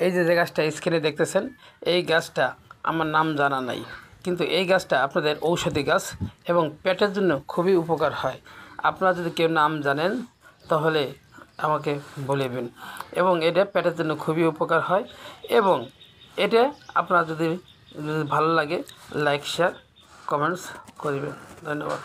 এই যে গাছটা স্ক্রিনে দেখতেছেন, এই গাছটা আমার নাম জানা নাই, কিন্তু এই গাছটা আপনাদের ঔষধি গাছ এবং পেটের জন্য খুবই উপকার হয়। আপনারা যদি কেউ নাম জানেন তাহলে আমাকে বলবেন। এবং এটা পেটের জন্য খুবই উপকার হয়। এবং এটা আপনারা যদি ভালো লাগে লাইক শেয়ার কমেন্টস করবেন। ধন্যবাদ।